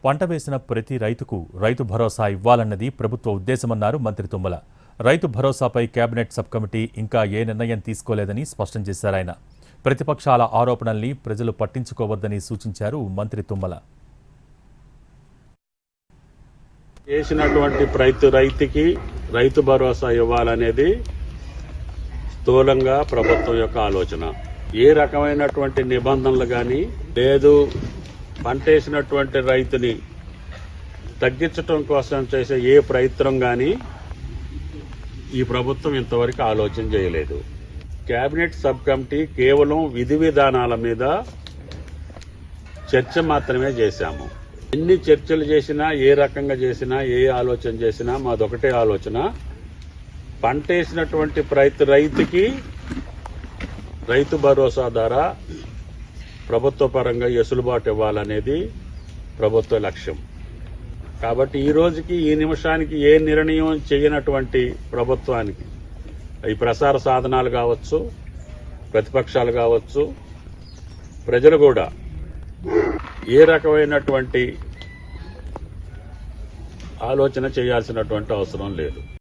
పంట వేసిన ప్రతి రైతుకు రైతు భరోసా ఇవ్వాలన్నది ప్రభుత్వ ఉద్దేశమన్నారు మంత్రి తుమ్మల. రైతు భరోసాపై కేబినెట్ సబ్ కమిటీ ఇంకా ఏ నిర్ణయం తీసుకోలేదని స్పష్టం చేశారాయన. ప్రతిపక్షాల ఆరోపణల్ని ప్రజలు పట్టించుకోవద్దని సూచించారు మంత్రి తుమ్మల. చేసినటువంటి రైతుకి రైతు భరోసా ఇవ్వాలనేది స్థూలంగా ప్రభుత్వం యొక్క ఆలోచన. ఏ రకమైనటువంటి నిబంధనలు కానీ లేదు, పంటేసినటువంటి రైతుని తగ్గించడం కోసం చేసే ఏ ప్రయత్నం కానీ ఈ ప్రభుత్వం ఇంతవరకు ఆలోచన చేయలేదు. కేబినెట్ సబ్ కమిటీ కేవలం విధి విధానాల మీద చర్చ మాత్రమే చేశాము. ఎన్ని చర్చలు చేసినా, ఏ రకంగా చేసినా, ఏ ఆలోచన చేసినా మాదొకటే ఆలోచన: పంటేసినటువంటి రైతుకి రైతు భరోసా ద్వారా ప్రభుత్వ పరంగా వెసులుబాటు ఇవ్వాలనేది ప్రభుత్వ లక్ష్యం. కాబట్టి ఈ రోజుకి, ఈ నిమిషానికి ఏ నిర్ణయం చేయనటువంటి ప్రభుత్వానికి ఈ ప్రసార సాధనాలు కావచ్చు, ప్రతిపక్షాలు కావచ్చు, ప్రజలు కూడా ఏ రకమైనటువంటి ఆలోచన చేయాల్సినటువంటి అవసరం లేదు.